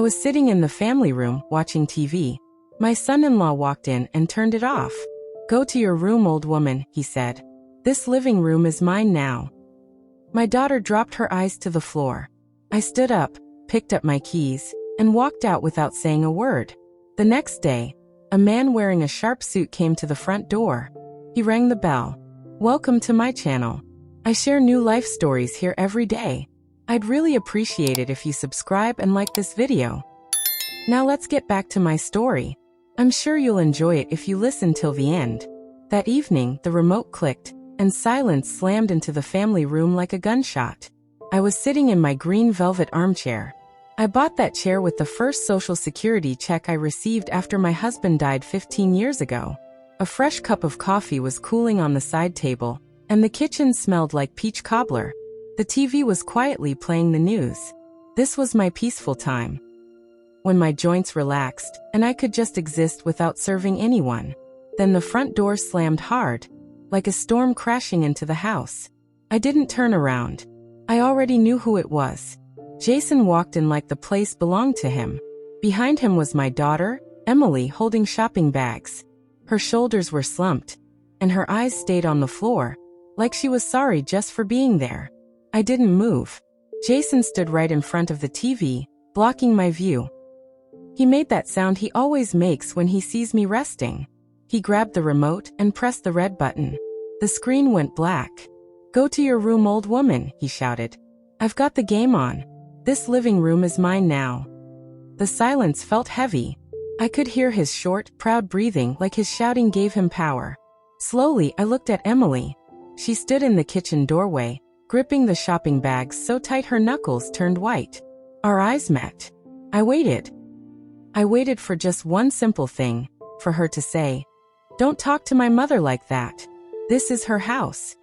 I was sitting in the family room, watching TV. My son-in-law walked in and turned it off. "Go to your room, old woman," he said. "This living room is mine now." My daughter dropped her eyes to the floor. I stood up, picked up my keys, and walked out without saying a word. The next day, a man wearing a sharp suit came to the front door. He rang the bell. "Welcome to my channel. I share new life stories here every day. I'd really appreciate it if you subscribe and like this video." Now let's get back to my story. I'm sure you'll enjoy it if you listen till the end. That evening, the remote clicked, and silence slammed into the family room like a gunshot. I was sitting in my green velvet armchair. I bought that chair with the first Social Security check I received after my husband died 15 years ago. A fresh cup of coffee was cooling on the side table, and the kitchen smelled like peach cobbler. The TV was quietly playing the news. This was my peaceful time, when my joints relaxed, and I could just exist without serving anyone. Then the front door slammed hard, like a storm crashing into the house. I didn't turn around. I already knew who it was. Jason walked in like the place belonged to him. Behind him was my daughter, Emily, holding shopping bags. Her shoulders were slumped, and her eyes stayed on the floor, like she was sorry just for being there. I didn't move. Jason stood right in front of the TV, blocking my view. He made that sound he always makes when he sees me resting. He grabbed the remote and pressed the red button. The screen went black. "Go to your room, old woman," he shouted. "I've got the game on. This living room is mine now." The silence felt heavy. I could hear his short, proud breathing, like his shouting gave him power. Slowly, I looked at Emily. She stood in the kitchen doorway, gripping the shopping bags so tight her knuckles turned white. Our eyes met. I waited. I waited for just one simple thing, for her to say, "Don't talk to my mother like that. This is her house."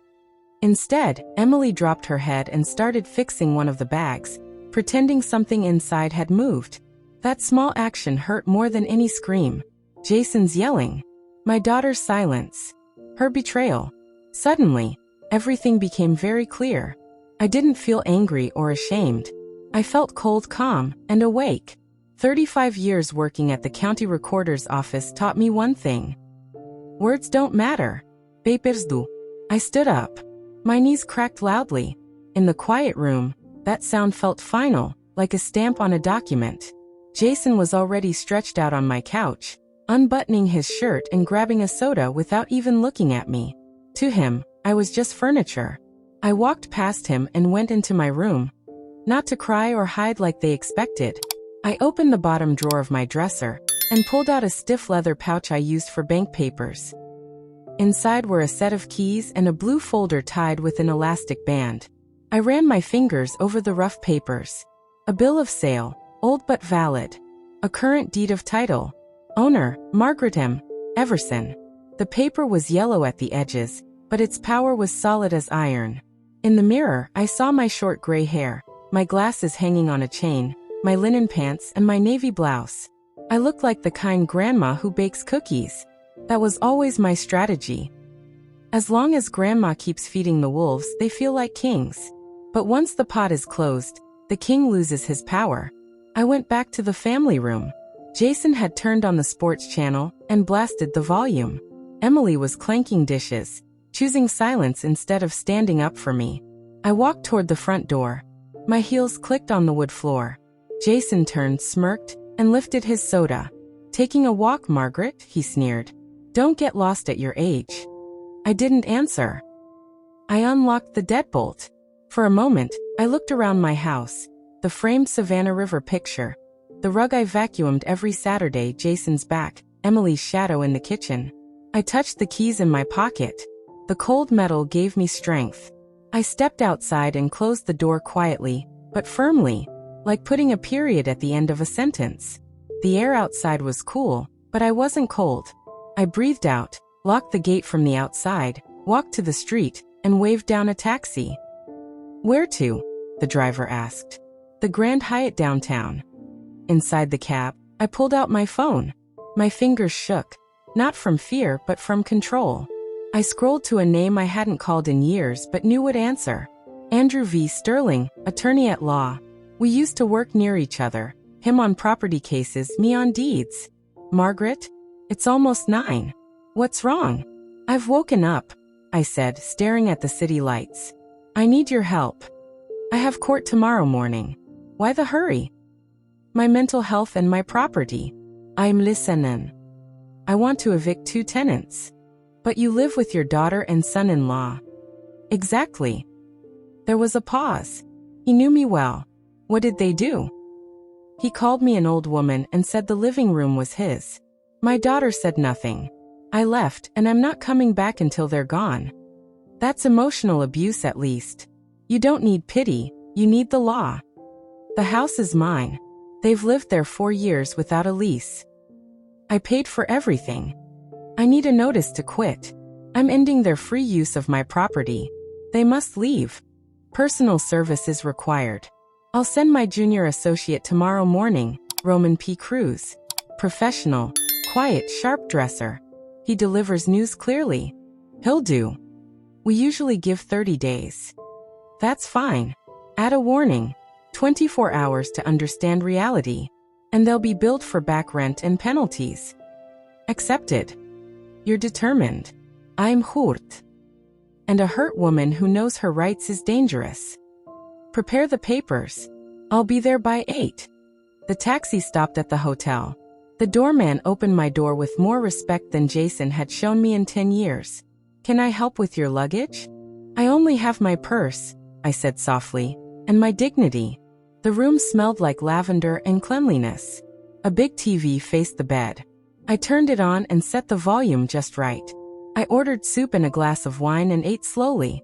Instead, Emily dropped her head and started fixing one of the bags, pretending something inside had moved. That small action hurt more than any scream. Jason's yelling. My daughter's silence. Her betrayal. Suddenly, everything became very clear. I didn't feel angry or ashamed. I felt cold, calm, and awake. 35 years working at the county recorder's office taught me one thing. Words don't matter. Papers do. I stood up. My knees cracked loudly. In the quiet room, that sound felt final, like a stamp on a document. Jason was already stretched out on my couch, unbuttoning his shirt and grabbing a soda without even looking at me. To him, I was just furniture. I walked past him and went into my room. Not to cry or hide like they expected. I opened the bottom drawer of my dresser and pulled out a stiff leather pouch I used for bank papers. Inside were a set of keys and a blue folder tied with an elastic band. I ran my fingers over the rough papers. A bill of sale, old but valid. A current deed of title. Owner, Margaret M. Everson. The paper was yellow at the edges, but its power was solid as iron. In the mirror, I saw my short gray hair, my glasses hanging on a chain, my linen pants, and my navy blouse. I looked like the kind grandma who bakes cookies. That was always my strategy. As long as grandma keeps feeding the wolves, they feel like kings. But once the pot is closed, the king loses his power. I went back to the family room. Jason had turned on the sports channel and blasted the volume. Emily was clanking dishes, choosing silence instead of standing up for me. I walked toward the front door. My heels clicked on the wood floor. Jason turned, smirked, and lifted his soda. "Taking a walk, Margaret?" he sneered. "Don't get lost at your age." I didn't answer. I unlocked the deadbolt. For a moment, I looked around my house. The framed Savannah River picture. The rug I vacuumed every Saturday, Jason's back, Emily's shadow in the kitchen. I touched the keys in my pocket. The cold metal gave me strength. I stepped outside and closed the door quietly, but firmly, like putting a period at the end of a sentence. The air outside was cool, but I wasn't cold. I breathed out, locked the gate from the outside, walked to the street, and waved down a taxi. "Where to?" the driver asked. "The Grand Hyatt downtown." Inside the cab, I pulled out my phone. My fingers shook, not from fear but from control. I scrolled to a name I hadn't called in years but knew would answer. Andrew V. Sterling, attorney at law. We used to work near each other. Him on property cases, me on deeds. Margaret, it's almost 9. What's wrong? I've woken up, I said, staring at the city lights. I need your help. I have court tomorrow morning. Why the hurry? My mental health and my property. I'm listening. I want to evict 2 tenants. But you live with your daughter and son-in-law. Exactly. There was a pause. He knew me well. What did they do? He called me an old woman and said the living room was his. My daughter said nothing. I left, and I'm not coming back until they're gone. That's emotional abuse at least. You don't need pity, you need the law. The house is mine. They've lived there 4 years without a lease. I paid for everything. I need a notice to quit. I'm ending their free use of my property. They must leave. Personal service is required. I'll send my junior associate tomorrow morning, Roman P. Cruz. Professional, quiet, sharp dresser. He delivers news clearly. He'll do. We usually give 30 days. That's fine. Add a warning. 24 hours to understand reality. And they'll be billed for back rent and penalties. Accepted. You're determined. I'm hurt. And a hurt woman who knows her rights is dangerous. Prepare the papers. I'll be there by 8. The taxi stopped at the hotel. The doorman opened my door with more respect than Jason had shown me in 10 years. Can I help with your luggage? I only have my purse, I said softly, and my dignity. The room smelled like lavender and cleanliness. A big TV faced the bed. I turned it on and set the volume just right. I ordered soup and a glass of wine and ate slowly.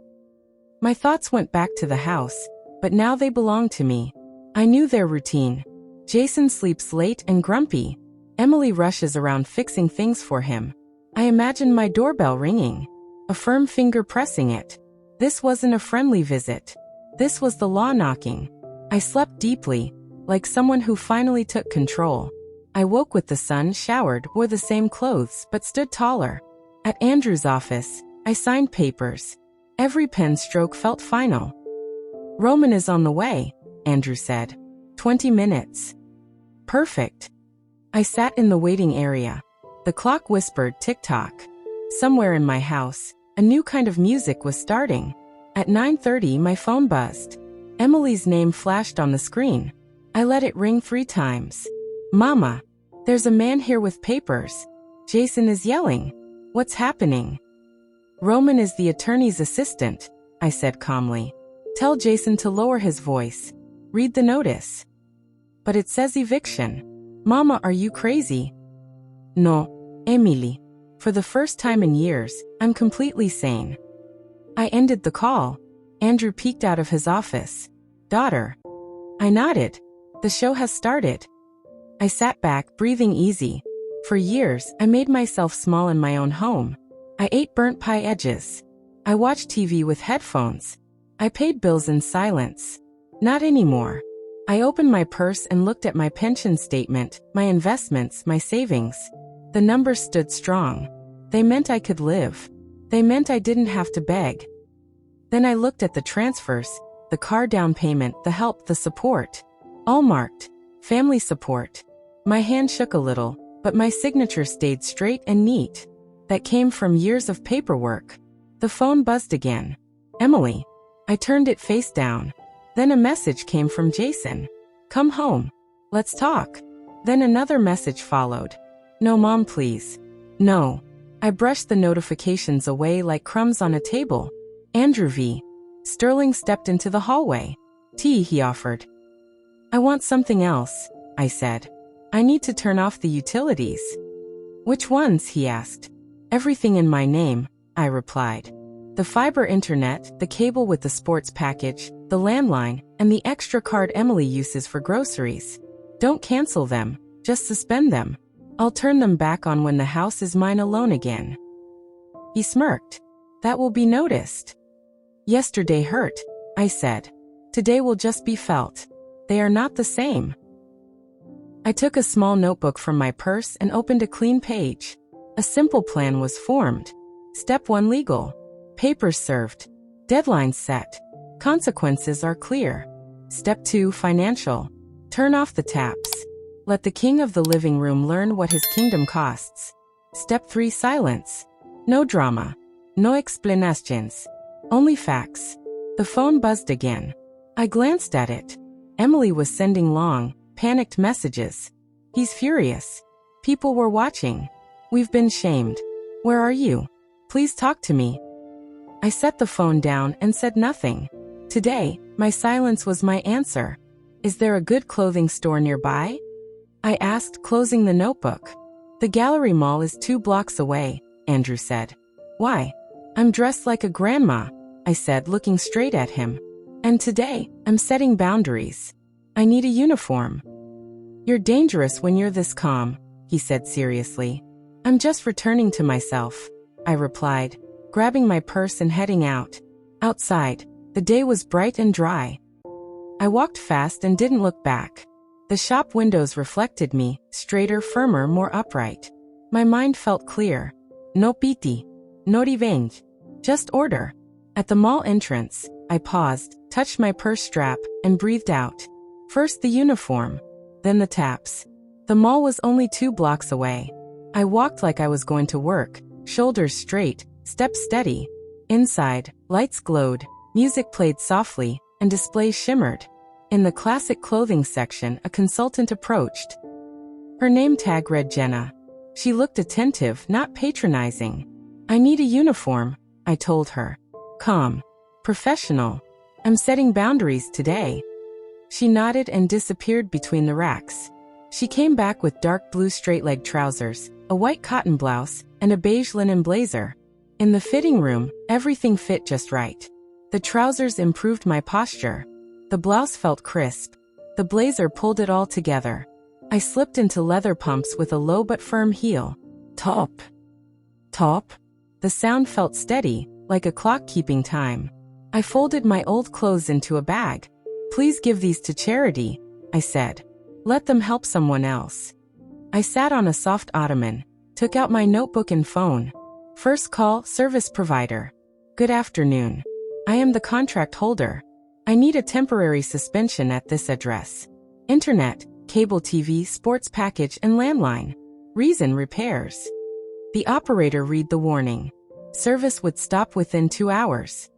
My thoughts went back to the house, but now they belonged to me. I knew their routine. Jason sleeps late and grumpy. Emily rushes around fixing things for him. I imagined my doorbell ringing. A firm finger pressing it. This wasn't a friendly visit. This was the law knocking. I slept deeply, like someone who finally took control. I woke with the sun, showered, wore the same clothes, but stood taller. At Andrew's office, I signed papers. Every pen stroke felt final. Roman is on the way, Andrew said. 20 minutes. Perfect. I sat in the waiting area. The clock whispered tick-tock. Somewhere in my house, a new kind of music was starting. At 9:30, my phone buzzed. Emily's name flashed on the screen. I let it ring 3 times. Mama, there's a man here with papers. Jason is yelling. What's happening? Roman is the attorney's assistant, I said calmly. Tell Jason to lower his voice. Read the notice. But it says eviction. Mama, are you crazy? No, Emily. For the first time in years, I'm completely sane. I ended the call. Andrew peeked out of his office. Daughter. I nodded. The show has started. I sat back, breathing easy. For years, I made myself small in my own home. I ate burnt pie edges. I watched TV with headphones. I paid bills in silence. Not anymore. I opened my purse and looked at my pension statement, my investments, my savings. The numbers stood strong. They meant I could live. They meant I didn't have to beg. Then I looked at the transfers, the car down payment, the help, the support. All marked. Family support. My hand shook a little, but my signature stayed straight and neat. That came from years of paperwork. The phone buzzed again. Emily. I turned it face down. Then a message came from Jason. Come home. Let's talk. Then another message followed. No, Mom, please. No. I brushed the notifications away like crumbs on a table. Andrew V. Sterling stepped into the hallway. Tea, he offered. I want something else, I said. I need to turn off the utilities. Which ones, he asked. Everything in my name, I replied. The fiber internet, the cable with the sports package, the landline, and the extra card Emily uses for groceries. Don't cancel them, just suspend them. I'll turn them back on when the house is mine alone again. He smirked. That will be noticed. Yesterday hurt, I said. Today will just be felt. They are not the same. I took a small notebook from my purse and opened a clean page. A simple plan was formed. Step 1, legal. Papers served. Deadlines set. Consequences are clear. Step 2, financial. Turn off the taps. Let the king of the living room learn what his kingdom costs. Step 3. Silence. No drama. No explanations. Only facts. The phone buzzed again. I glanced at it. Emily was sending long, panicked messages. He's furious. People were watching. We've been shamed. Where are you? Please talk to me. I set the phone down and said nothing. Today, my silence was my answer. Is there a good clothing store nearby? I asked, closing the notebook. The Gallery Mall is 2 blocks away, Andrew said. Why? I'm dressed like a grandma, I said, looking straight at him. And today, I'm setting boundaries. I need a uniform. You're dangerous when you're this calm, he said seriously. I'm just returning to myself, I replied, grabbing my purse and heading out. Outside, the day was bright and dry. I walked fast and didn't look back. The shop windows reflected me, straighter, firmer, more upright. My mind felt clear. No pity. No revenge. Just order. At the mall entrance, I paused, touched my purse strap, and breathed out. First the uniform, then the taps. The mall was only 2 blocks away. I walked like I was going to work, shoulders straight, steps steady. Inside, lights glowed, music played softly, and displays shimmered. In the classic clothing section, a consultant approached. Her name tag read Jenna. She looked attentive, not patronizing. I need a uniform, I told her. Calm. Professional. I'm setting boundaries today. She nodded and disappeared between the racks. She came back with dark blue straight-leg trousers, a white cotton blouse, and a beige linen blazer. In the fitting room, everything fit just right. The trousers improved my posture. The blouse felt crisp. The blazer pulled it all together. I slipped into leather pumps with a low but firm heel. Top. Top. The sound felt steady, like a clock keeping time. I folded my old clothes into a bag. Please give these to charity, I said. Let them help someone else. I sat on a soft ottoman, took out my notebook and phone. First call, service provider. Good afternoon. I am the contract holder. I need a temporary suspension at this address. Internet, cable TV, sports package, and landline. Reason: repairs. The operator read the warning. Service would stop within 2 hours.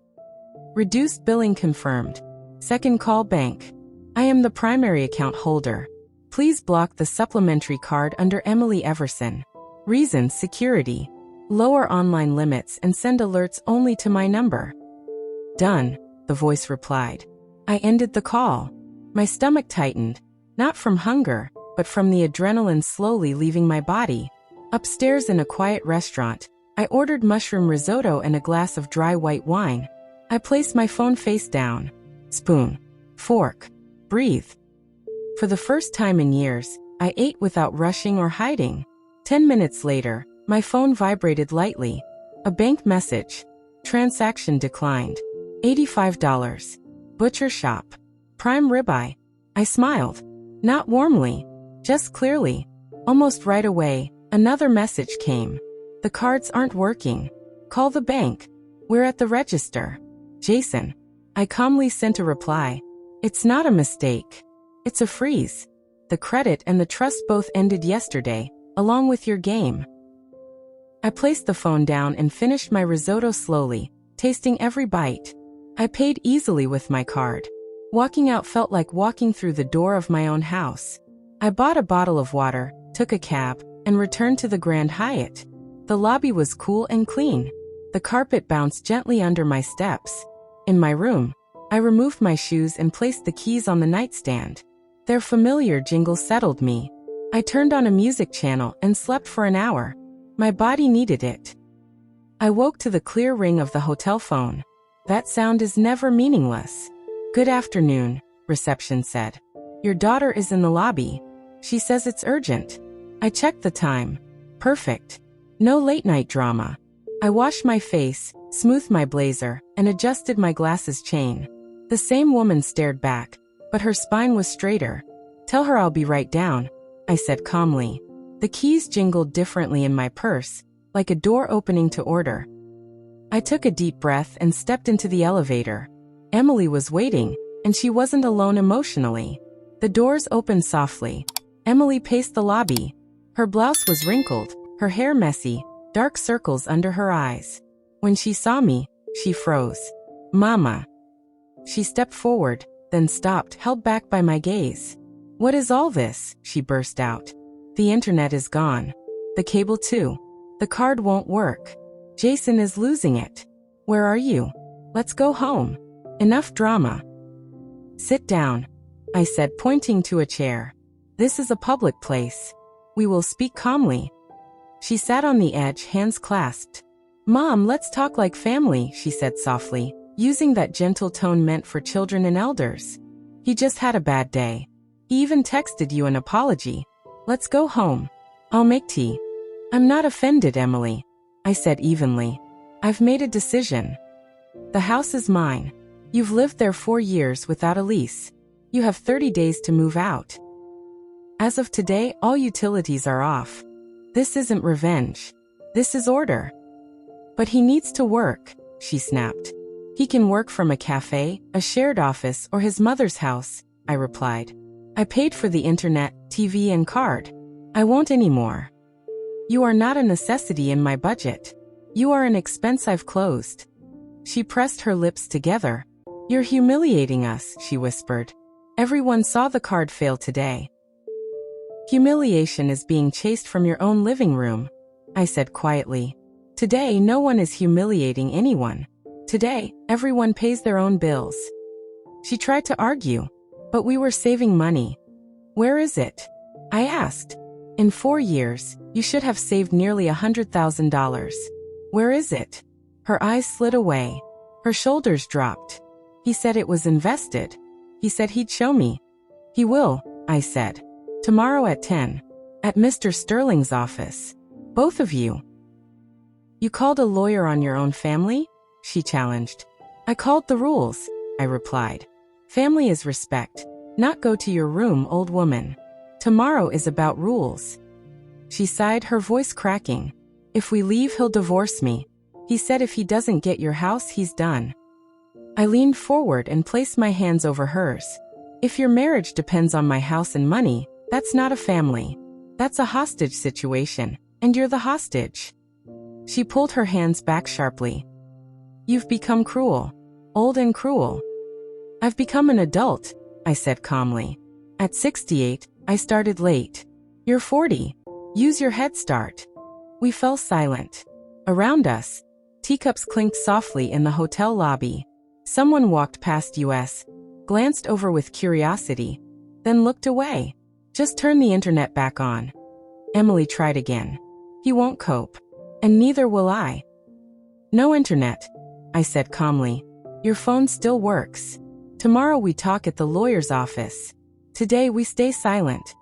Reduced billing confirmed. Second call, bank. I am the primary account holder. Please block the supplementary card under Emily Everson. Reason: security. Lower online limits and send alerts only to my number. Done, the voice replied. I ended the call. My stomach tightened, not from hunger, but from the adrenaline slowly leaving my body. Upstairs in a quiet restaurant, I ordered mushroom risotto and a glass of dry white wine. I placed my phone face down. Spoon. Fork. Breathe. For the first time in years, I ate without rushing or hiding. 10 minutes later, my phone vibrated lightly. A bank message. Transaction declined. $85. Butcher shop. Prime ribeye. I smiled. Not warmly, just clearly. Almost right away, another message came. The cards aren't working. Call the bank. We're at the register. Jason. I calmly sent a reply. It's not a mistake. It's a freeze. The credit and the trust both ended yesterday, along with your game. I placed the phone down and finished my risotto slowly, tasting every bite. I paid easily with my card. Walking out felt like walking through the door of my own house. I bought a bottle of water, took a cab, and returned to the Grand Hyatt. The lobby was cool and clean. The carpet bounced gently under my steps. In my room, I removed my shoes and placed the keys on the nightstand. Their familiar jingle settled me. I turned on a music channel and slept for an hour. My body needed it. I woke to the clear ring of the hotel phone. That sound is never meaningless. Good afternoon, reception said. Your daughter is in the lobby. She says it's urgent. I checked the time. Perfect. No late night drama. I washed my face, smoothed my blazer, and adjusted my glasses chain. The same woman stared back, but her spine was straighter. Tell her I'll be right down, I said calmly. The keys jingled differently in my purse, like a door opening to order. I took a deep breath and stepped into the elevator. Emily was waiting, and she wasn't alone emotionally. The doors opened softly. Emily paced the lobby. Her blouse was wrinkled, her hair messy, dark circles under her eyes. When she saw me, she froze. Mama. She stepped forward, then stopped, held back by my gaze. What is all this? She burst out. The internet is gone. The cable too. The card won't work. Jason is losing it. Where are you? Let's go home. Enough drama. Sit down, I said, pointing to a chair. This is a public place. We will speak calmly. She sat on the edge, hands clasped. Mom, let's talk like family, she said softly, using that gentle tone meant for children and elders. He just had a bad day. He even texted you an apology. Let's go home. I'll make tea. I'm not offended, Emily, I said evenly. I've made a decision. The house is mine. You've lived there 4 years without a lease. You have 30 days to move out. As of today, all utilities are off. This isn't revenge. This is order. But he needs to work, she snapped. He can work from a cafe, a shared office, or his mother's house, I replied. I paid for the internet, TV, and card. I won't anymore. You are not a necessity in my budget. You are an expense I've closed. She pressed her lips together. You're humiliating us, she whispered. Everyone saw the card fail today. Humiliation is being chased from your own living room, I said quietly. Today, no one is humiliating anyone. Today, everyone pays their own bills. She tried to argue, but we were saving money. Where is it? I asked. In 4 years, you should have saved nearly $100,000. Where is it? Her eyes slid away. Her shoulders dropped. He said it was invested. He said he'd show me. He will, I said. Tomorrow at 10. At Mr. Sterling's office. Both of you. You called a lawyer on your own family? She challenged. I called the rules, I replied. Family is respect. Not go to your room, old woman. Tomorrow is about rules. She sighed, her voice cracking. If we leave, he'll divorce me. He said if he doesn't get your house, he's done. I leaned forward and placed my hands over hers. If your marriage depends on my house and money, that's not a family. That's a hostage situation, and you're the hostage. She pulled her hands back sharply. You've become cruel. Old and cruel. I've become an adult, I said calmly. At 68, I started late. You're 40. Use your head start. We fell silent. Around us, teacups clinked softly in the hotel lobby. Someone walked past us, glanced over with curiosity, then looked away. Just turn the internet back on. Emily tried again. He won't cope. And neither will I. No internet, I said calmly. Your phone still works. Tomorrow we talk at the lawyer's office. Today we stay silent.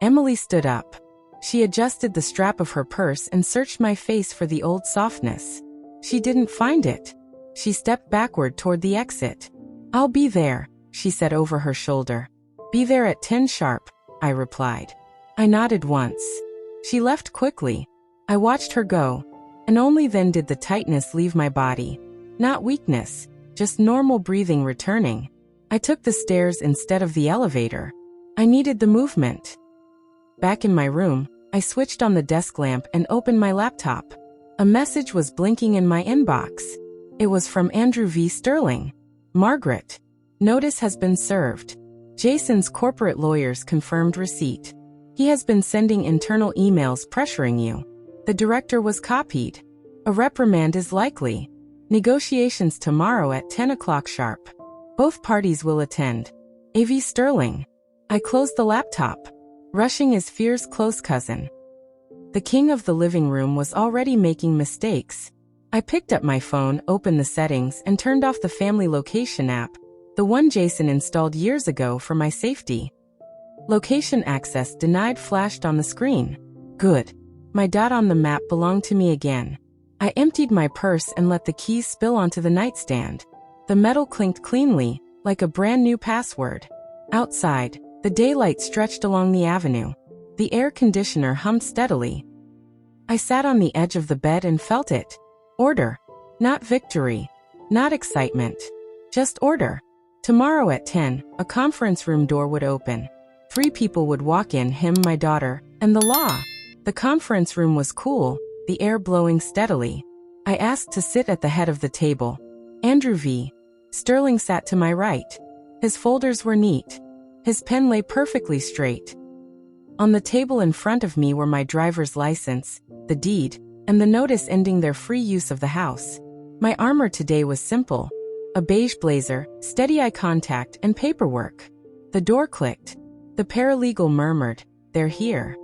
Emily stood up. She adjusted the strap of her purse and searched my face for the old softness. She didn't find it. She stepped backward toward the exit. I'll be there, she said over her shoulder. Be there at 10 sharp, I replied. I nodded once. She left quickly. I watched her go, and only then did the tightness leave my body. Not weakness, just normal breathing returning. I took the stairs instead of the elevator. I needed the movement. Back in my room, I switched on the desk lamp and opened my laptop. A message was blinking in my inbox. It was from Andrew V. Sterling. Margaret. Notice has been served. Jason's corporate lawyers confirmed receipt. He has been sending internal emails pressuring you. The director was copied. A reprimand is likely. Negotiations tomorrow at 10 o'clock sharp. Both parties will attend. A.V. Sterling. I closed the laptop. Rushing is fear's close cousin. The king of the living room was already making mistakes. I picked up my phone, opened the settings, and turned off the family location app, the one Jason installed years ago for my safety. Location access denied flashed on the screen. Good. My dot on the map belonged to me again. I emptied my purse and let the keys spill onto the nightstand. The metal clinked cleanly, like a brand new password. Outside, the daylight stretched along the avenue. The air conditioner hummed steadily. I sat on the edge of the bed and felt it. Order. Not victory. Not excitement. Just order. Tomorrow at 10, a conference room door would open. 3 people would walk in, him, my daughter, and the law. The conference room was cool, the air blowing steadily. I asked to sit at the head of the table. Andrew V. Sterling sat to my right. His folders were neat. His pen lay perfectly straight. On the table in front of me were my driver's license, the deed, and the notice ending their free use of the house. My armor today was simple. A beige blazer, steady eye contact, and paperwork. The door clicked. The paralegal murmured, "They're here."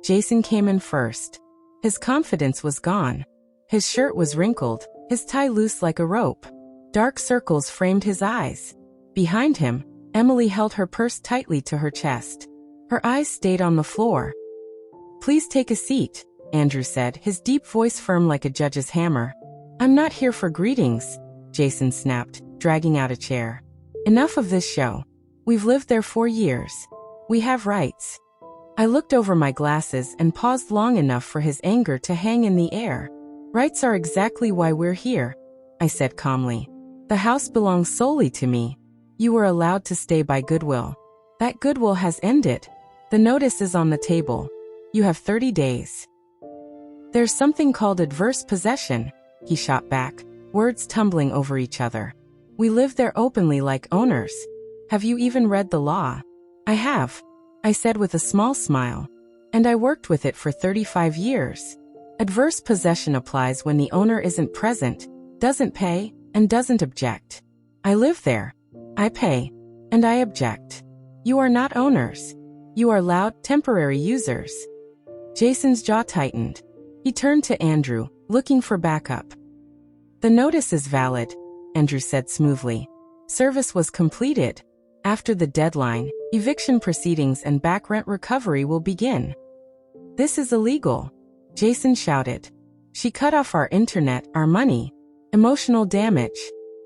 Jason came in first. His confidence was gone. His shirt was wrinkled, his tie loose like a rope. Dark circles framed his eyes. Behind him, Emily held her purse tightly to her chest. Her eyes stayed on the floor. "Please take a seat," Andrew said, his deep voice firm like a judge's hammer. "I'm not here for greetings," Jason snapped, dragging out a chair. "Enough of this show. We've lived there 4 years. We have rights." I looked over my glasses and paused long enough for his anger to hang in the air. "Rights are exactly why we're here," I said calmly. "The house belongs solely to me. You were allowed to stay by goodwill. That goodwill has ended. The notice is on the table. You have 30 days. "There's something called adverse possession," he shot back, words tumbling over each other. "We live there openly like owners. Have you even read the law?" "I have," I said with a small smile. "And I worked with it for 35 years. Adverse possession applies when the owner isn't present, doesn't pay, and doesn't object. I live there. I pay. And I object. You are not owners. You are loud, temporary users." Jason's jaw tightened. He turned to Andrew, looking for backup. "The notice is valid," Andrew said smoothly. "Service was completed. After the deadline, eviction proceedings and back rent recovery will begin." "This is illegal," Jason shouted. "She cut off our internet, our money. Emotional damage.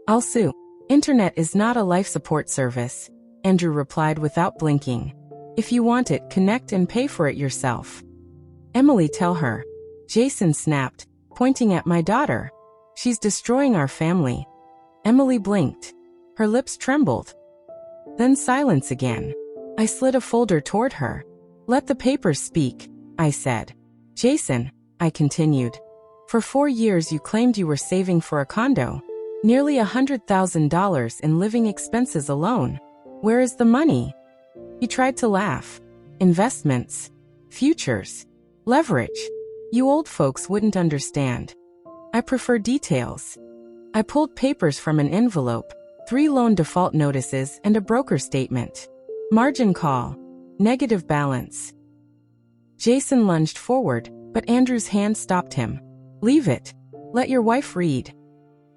I'll sue." "Internet is not a life support service," Andrew replied without blinking. "If you want it, connect and pay for it yourself." "Emily, tell her," Jason snapped, pointing at my daughter. "She's destroying our family." Emily blinked. Her lips trembled. Then silence again. I slid a folder toward her. "Let the papers speak," I said. "Jason," I continued, "for 4 years you claimed you were saving for a condo. Nearly $100,000 in living expenses alone. Where is the money?" He tried to laugh. "Investments. Futures. Leverage. You old folks wouldn't understand. I prefer details." I pulled papers from an envelope, 3 loan default notices and a broker statement. Margin call. Negative balance. Jason lunged forward, but Andrew's hand stopped him. "Leave it. Let your wife read."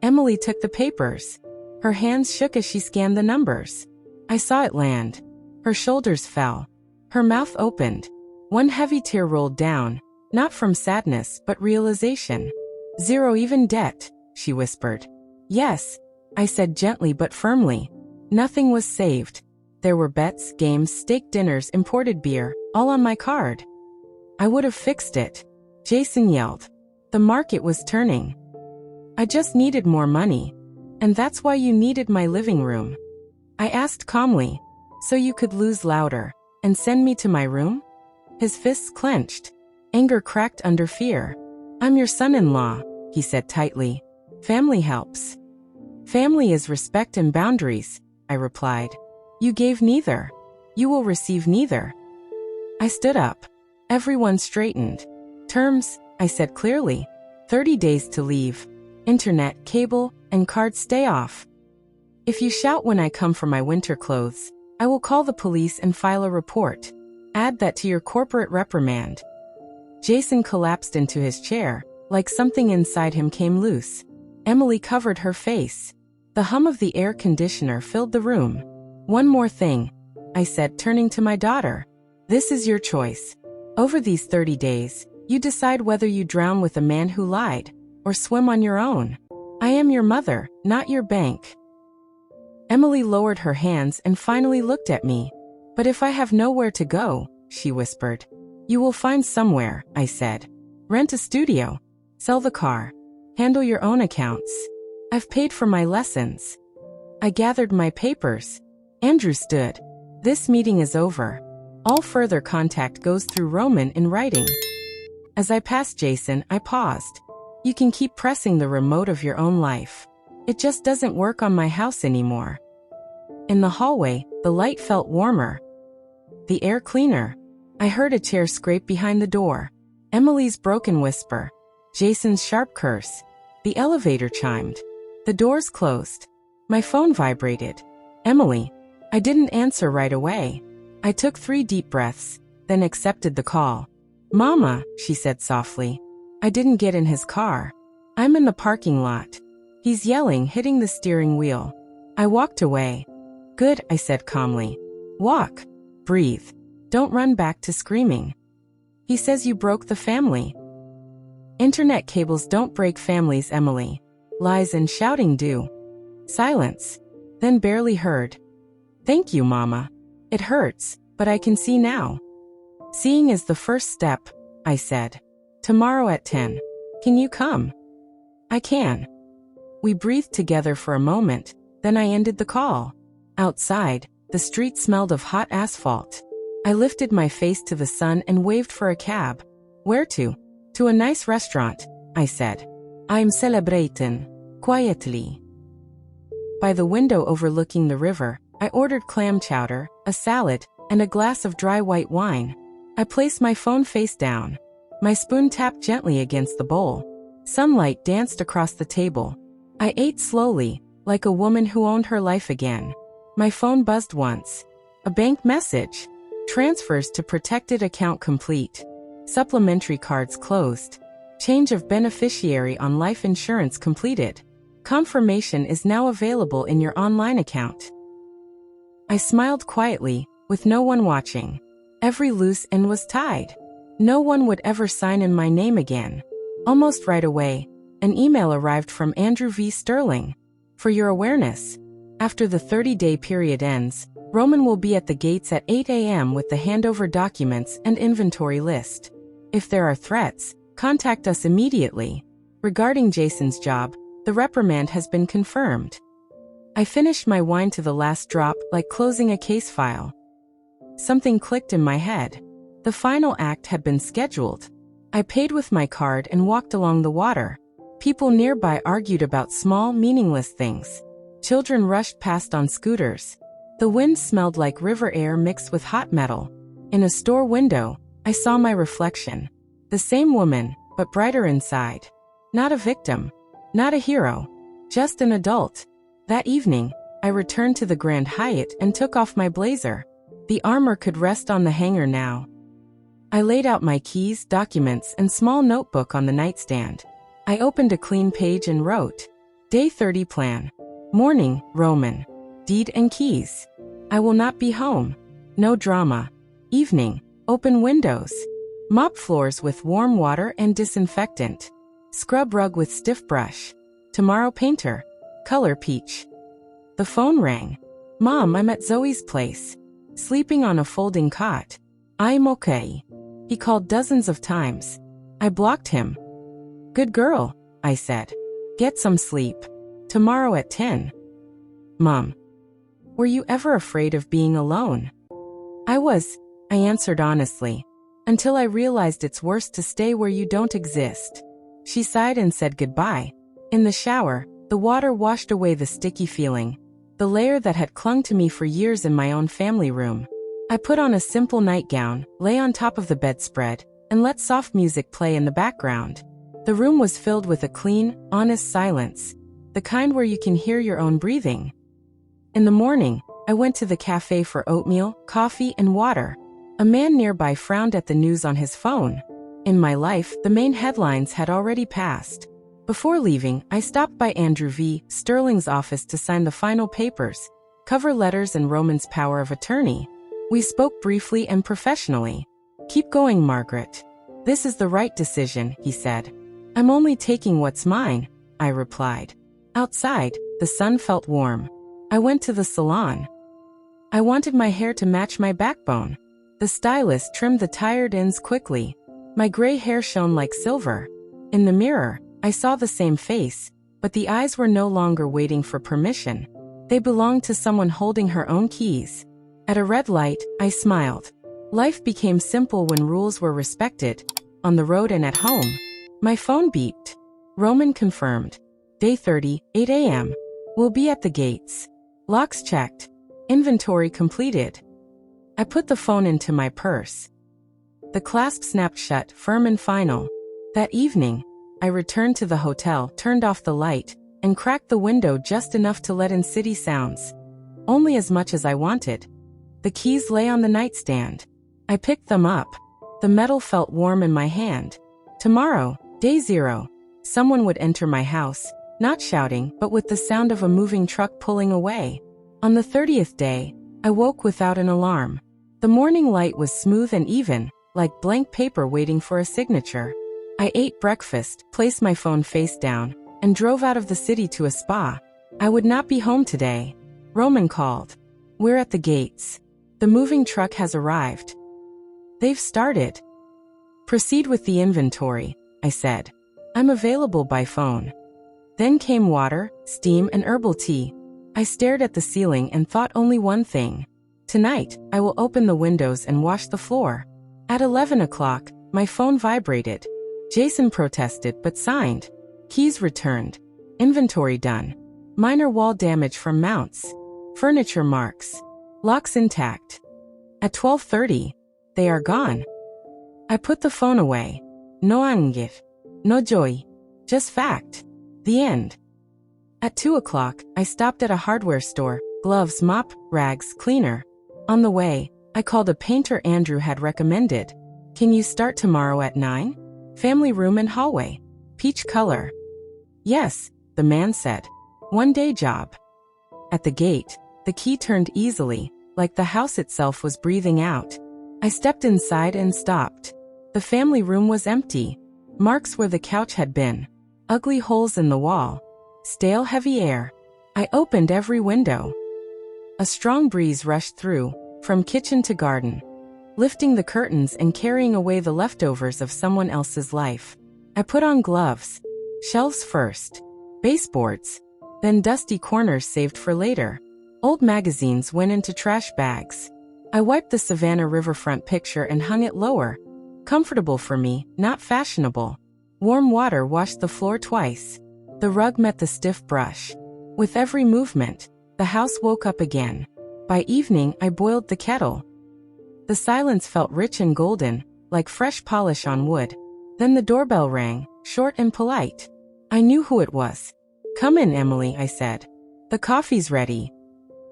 Emily took the papers. Her hands shook as she scanned the numbers. I saw it land. Her shoulders fell. Her mouth opened. One heavy tear rolled down, not from sadness but realization. "Zero even debt," she whispered. "Yes," I said gently but firmly. Nothing was saved. There were bets, games, steak dinners, imported beer, all on my card. "I would have fixed it," Jason yelled. "The market was turning. I just needed more money. And that's why you needed my living room." I asked calmly. "So you could lose louder and send me to my room?" His fists clenched. Anger cracked under fear. "I'm your son-in-law," he said tightly. "Family helps." "Family is respect and boundaries," I replied. "You gave neither. You will receive neither." I stood up. Everyone straightened. "Terms," I said clearly. 30 days to leave. Internet, cable, and cards stay off. If you shout when I come for my winter clothes, I will call the police and file a report. Add that to your corporate reprimand." Jason collapsed into his chair, like something inside him came loose. Emily covered her face. The hum of the air conditioner filled the room. "One more thing," I said, turning to my daughter. "This is your choice. Over these 30 days, you decide whether you drown with a man who lied, or swim on your own. I am your mother, not your bank." Emily lowered her hands and finally looked at me. "But if I have nowhere to go," she whispered. "You will find somewhere," I said. "Rent a studio. Sell the car. Handle your own accounts. I've paid for my lessons." I gathered my papers. Andrew stood. "This meeting is over. All further contact goes through Roman in writing. As I passed Jason, I paused. You can keep pressing the remote of your own life. It just doesn't work on my house anymore. In the hallway, the light felt warmer. The air cleaner. I heard a chair scrape behind the door. Emily's broken whisper. Jason's sharp curse. The elevator chimed. The doors closed. My phone vibrated. Emily. I didn't answer right away. I took 3 deep breaths, then accepted the call. Mama, she said softly. I didn't get in his car. I'm in the parking lot. He's yelling, hitting the steering wheel. I walked away. Good, I said calmly. Walk. Breathe. Don't run back to screaming. He says you broke the family. Internet cables don't break families, Emily. Lies and shouting do. Silence. Then barely heard. Thank you, Mama. It hurts, but I can see now. Seeing is the first step, I said. Tomorrow at 10. Can you come? I can. We breathed together for a moment, then I ended the call. Outside, the street smelled of hot asphalt. I lifted my face to the sun and waved for a cab. Where to? To a nice restaurant, I said. I'm celebrating. Quietly. By the window overlooking the river, I ordered clam chowder, a salad, and a glass of dry white wine. I placed my phone face down. My spoon tapped gently against the bowl. Sunlight danced across the table. I ate slowly, like a woman who owned her life again. My phone buzzed once. A bank message. Transfers to protected account complete. Supplementary cards closed. Change of beneficiary on life insurance completed. Confirmation is now available in your online account. I smiled quietly, with no one watching. Every loose end was tied. No one would ever sign in my name again. Almost right away, an email arrived from Andrew V. Sterling. For your awareness, after the 30-day period ends, Roman will be at the gates at 8 a.m. with the handover documents and inventory list. If there are threats, contact us immediately. Regarding Jason's job, the reprimand has been confirmed. I finished my wine to the last drop, like closing a case file. Something clicked in my head. The final act had been scheduled. I paid with my card and walked along the water. People nearby argued about small, meaningless things. Children rushed past on scooters. The wind smelled like river air mixed with hot metal. In a store window, I saw my reflection. The same woman, but brighter inside. Not a victim. Not a hero. Just an adult. That evening, I returned to the Grand Hyatt and took off my blazer. The armor could rest on the hanger now. I laid out my keys, documents, and small notebook on the nightstand. I opened a clean page and wrote, Day 30 plan. Morning, Roman. Deed and keys. I will not be home. No drama. Evening, open windows. Mop floors with warm water and disinfectant. Scrub rug with stiff brush. Tomorrow painter. Color peach. The phone rang. Mom, I'm at Zoe's place. Sleeping on a folding cot. I'm okay. He called dozens of times. I blocked him. Good girl, I said. Get some sleep. Tomorrow at 10. Mom. Were you ever afraid of being alone? I was, I answered honestly. Until I realized it's worse to stay where you don't exist. She sighed and said goodbye. In the shower, the water washed away the sticky feeling. The layer that had clung to me for years in my own family room. I put on a simple nightgown, lay on top of the bedspread, and let soft music play in the background. The room was filled with a clean, honest silence. The kind where you can hear your own breathing. In the morning, I went to the cafe for oatmeal, coffee, and water. A man nearby frowned at the news on his phone. In my life, the main headlines had already passed. Before leaving, I stopped by Andrew V. Sterling's office to sign the final papers, cover letters and Roman's power of attorney. We spoke briefly and professionally. Keep going, Margaret. This is the right decision, he said. I'm only taking what's mine, I replied. Outside, the sun felt warm. I went to the salon. I wanted my hair to match my backbone. The stylist trimmed the tired ends quickly. My gray hair shone like silver. In the mirror, I saw the same face, but the eyes were no longer waiting for permission. They belonged to someone holding her own keys. At a red light, I smiled. Life became simple when rules were respected, on the road and at home. My phone beeped. Roman confirmed. Day 30, 8 a.m. We'll be at the gates. Locks checked. Inventory completed. I put the phone into my purse. The clasp snapped shut, firm and final. That evening, I returned to the hotel, turned off the light, and cracked the window just enough to let in city sounds. Only as much as I wanted. The keys lay on the nightstand. I picked them up. The metal felt warm in my hand. Tomorrow, day 0, someone would enter my house, not shouting, but with the sound of a moving truck pulling away. On the 30th day, I woke without an alarm. The morning light was smooth and even, like blank paper waiting for a signature. I ate breakfast, placed my phone face down, and drove out of the city to a spa. I would not be home today. Roman called. We're at the gates. The moving truck has arrived. They've started. Proceed with the inventory, I said. I'm available by phone. Then came water, steam, and herbal tea. I stared at the ceiling and thought only one thing. Tonight, I will open the windows and wash the floor. At 11 o'clock, my phone vibrated. Jason protested but signed. Keys returned. Inventory done. Minor wall damage from mounts. Furniture marks. Locks intact. At 12:30, they are gone. I put the phone away. No anger. No joy. Just fact. The end. At 2 o'clock, I stopped at a hardware store. Gloves, mop, rags, cleaner. On the way, I called a painter Andrew had recommended. Can you start tomorrow at 9? Family room and hallway. Peach color. Yes, the man said. One day job. At the gate, the key turned easily, like the house itself was breathing out. I stepped inside and stopped. The family room was empty. Marks where the couch had been. Ugly holes in the wall. Stale heavy air. I opened every window. A strong breeze rushed through, from kitchen to garden, lifting the curtains and carrying away the leftovers of someone else's life. I put on gloves. Shelves first. Baseboards. Then dusty corners saved for later. Old magazines went into trash bags. I wiped the Savannah riverfront picture and hung it lower. Comfortable for me, not fashionable. Warm water washed the floor twice. The rug met the stiff brush. With every movement, the house woke up again. By evening, I boiled the kettle. The silence felt rich and golden, like fresh polish on wood. Then the doorbell rang, short and polite. I knew who it was. Come in, Emily, I said. The coffee's ready.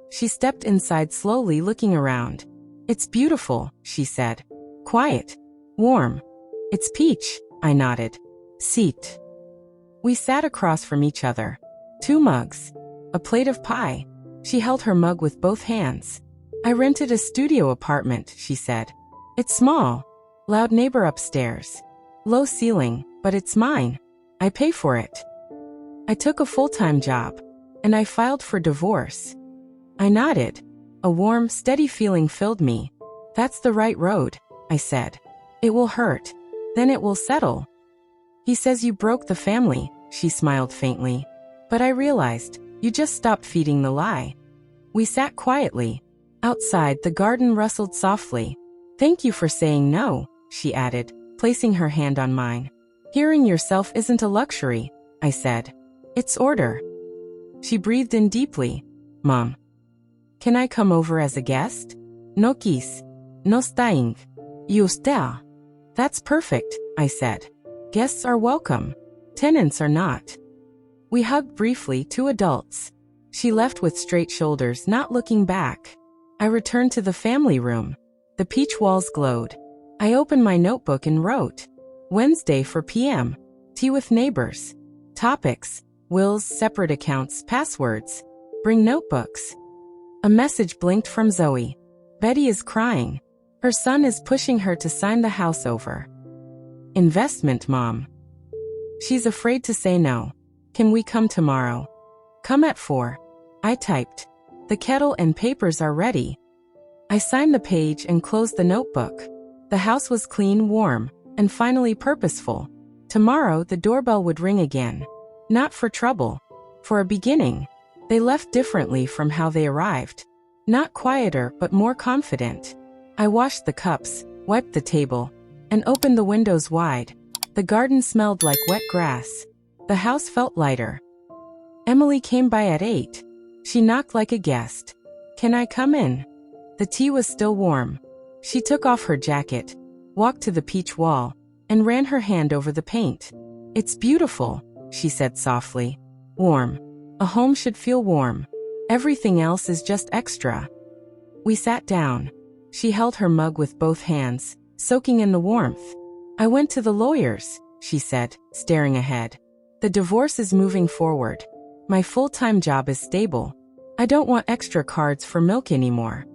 She stepped inside slowly, looking around. It's beautiful, she said. Quiet. Warm. It's peach, I nodded. Seat. We sat across from each other. 2 mugs. A plate of pie. She held her mug with both hands. I rented a studio apartment, she said. It's small. Loud neighbor upstairs. Low ceiling, but it's mine. I pay for it. I took a full-time job. And I filed for divorce. I nodded. A warm, steady feeling filled me. That's the right road, I said. It will hurt. Then it will settle. He says you broke the family, she smiled faintly. But I realized, you just stopped feeding the lie. We sat quietly. Outside, the garden rustled softly. Thank you for saying no, she added, placing her hand on mine. Hearing yourself isn't a luxury, I said. It's order. She breathed in deeply. Mom. Can I come over as a guest? No quis. No staying. You stay. That's perfect, I said. Guests are welcome. Tenants are not. We hugged briefly, 2 adults. She left with straight shoulders, not looking back. I returned to the family room. The peach walls glowed. I opened my notebook and wrote. Wednesday 4 p.m. Tea with neighbors. Topics. Wills, separate accounts, passwords. Bring notebooks. A message blinked from Zoe. Betty is crying. Her son is pushing her to sign the house over. Investment, Mom. She's afraid to say no. Can we come tomorrow? Come at 4. I typed. The kettle and papers are ready. I signed the page and closed the notebook. The house was clean, warm, and finally purposeful. Tomorrow the doorbell would ring again. Not for trouble. For a beginning. They left differently from how they arrived. Not quieter, but more confident. I washed the cups, wiped the table, and opened the windows wide. The garden smelled like wet grass. The house felt lighter. Emily came by at 8. She knocked like a guest. "Can I come in?" The tea was still warm. She took off her jacket, walked to the peach wall, and ran her hand over the paint. "It's beautiful," she said softly. "Warm. A home should feel warm. Everything else is just extra." We sat down. She held her mug with both hands, soaking in the warmth. "I went to the lawyers," she said, staring ahead. "The divorce is moving forward. My full-time job is stable. I don't want extra cards for milk anymore.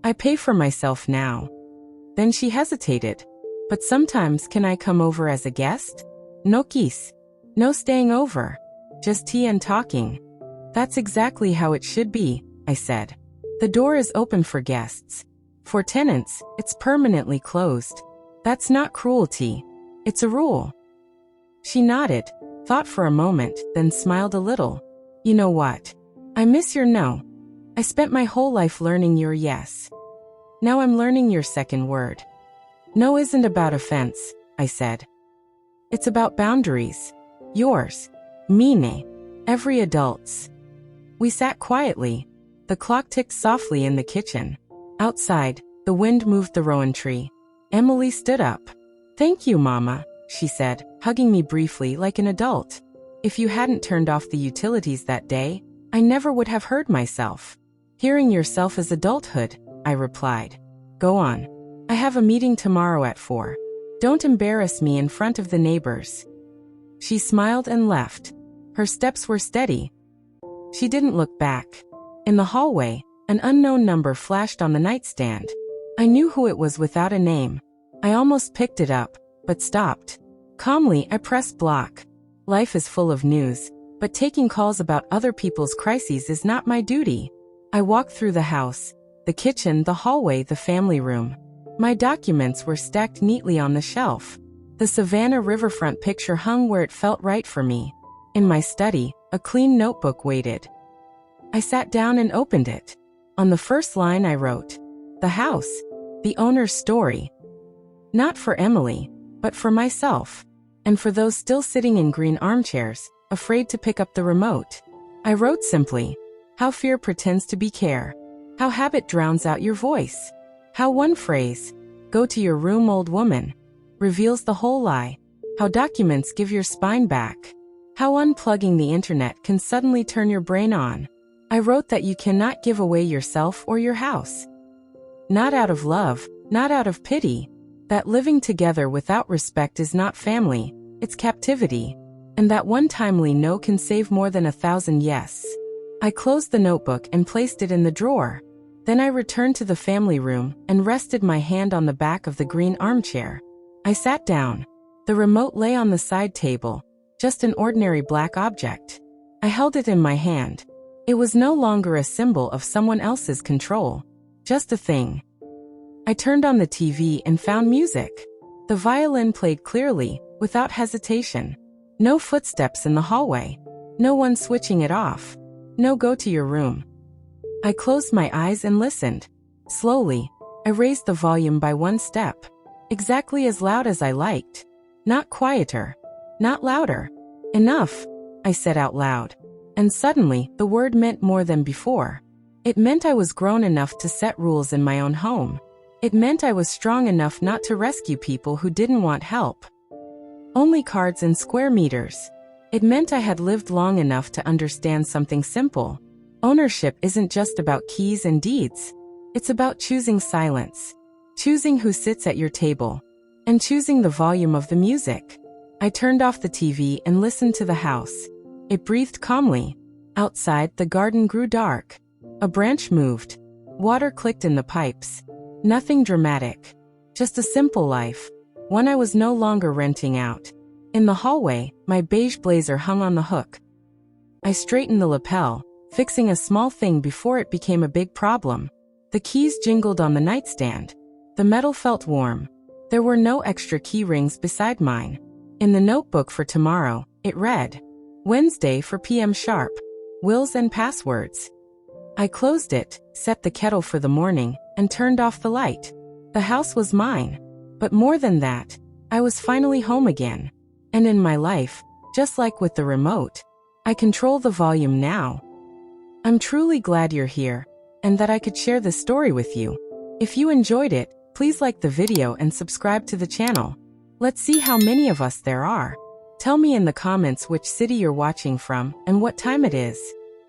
I pay for myself now." Then she hesitated. "But sometimes can I come over as a guest?" "No kiss. No staying over. Just tea and talking." "That's exactly how it should be," I said. "The door is open for guests. For tenants, it's permanently closed. That's not cruelty. It's a rule." She nodded, thought for a moment, then smiled a little. "You know what? I miss your no. I spent my whole life learning your yes. Now I'm learning your second word." "No isn't about offense," I said. "It's about boundaries. Yours. Mine. Every adult's." We sat quietly. The clock ticked softly in the kitchen. Outside, the wind moved the rowan tree. Emily stood up. "Thank you, Mama," she said, hugging me briefly like an adult. "If you hadn't turned off the utilities that day, I never would have heard myself." "Hearing yourself is adulthood," I replied. "Go on. I have a meeting tomorrow at 4. Don't embarrass me in front of the neighbors." She smiled and left. Her steps were steady. She didn't look back. In the hallway, an unknown number flashed on the nightstand. I knew who it was without a name. I almost picked it up, but stopped. Calmly, I pressed block. Life is full of news, but taking calls about other people's crises is not my duty. I walked through the house, the kitchen, the hallway, the family room. My documents were stacked neatly on the shelf. The Savannah riverfront picture hung where it felt right for me. In my study, a clean notebook waited. I sat down and opened it. On the first line I wrote, "The house, the owner's story." Not for Emily, but for myself. And for those still sitting in green armchairs, afraid to pick up the remote. I wrote simply, how fear pretends to be care. How habit drowns out your voice. How one phrase, "Go to your room, old woman," reveals the whole lie. How documents give your spine back. How unplugging the internet can suddenly turn your brain on. I wrote that you cannot give away yourself or your house. Not out of love, not out of pity. That living together without respect is not family, it's captivity. And that one timely no can save more than 1,000 yes. I closed the notebook and placed it in the drawer. Then I returned to the family room and rested my hand on the back of the green armchair. I sat down. The remote lay on the side table, just an ordinary black object. I held it in my hand. It was no longer a symbol of someone else's control, just a thing. I turned on the TV and found music. The violin played clearly, without hesitation. No footsteps in the hallway. No one switching it off. No go to your room. I closed my eyes and listened. Slowly, I raised the volume by one step. Exactly as loud as I liked. Not quieter. Not louder. "Enough," I said out loud. And suddenly, the word meant more than before. It meant I was grown enough to set rules in my own home. It meant I was strong enough not to rescue people who didn't want help. Only cards and square meters. It meant I had lived long enough to understand something simple. Ownership isn't just about keys and deeds. It's about choosing silence. Choosing who sits at your table. And choosing the volume of the music. I turned off the TV and listened to the house. It breathed calmly. Outside, the garden grew dark. A branch moved. Water clicked in the pipes. Nothing dramatic. Just a simple life. One I was no longer renting out. In the hallway, my beige blazer hung on the hook. I straightened the lapel, fixing a small thing before it became a big problem. The keys jingled on the nightstand. The metal felt warm. There were no extra key rings beside mine. In the notebook for tomorrow, it read, Wednesday 4 p.m. sharp. Wills and passwords. I closed it, set the kettle for the morning, and turned off the light. The house was mine. But more than that, I was finally home again. And in my life, just like with the remote, I control the volume now. I'm truly glad you're here, and that I could share this story with you. If you enjoyed it, please like the video and subscribe to the channel. Let's see how many of us there are. Tell me in the comments which city you're watching from and what time it is.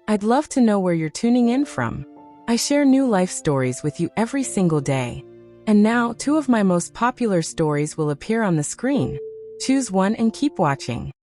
I'd love to know where you're tuning in from. I share new life stories with you every single day. And now, 2 of my most popular stories will appear on the screen. Choose one and keep watching.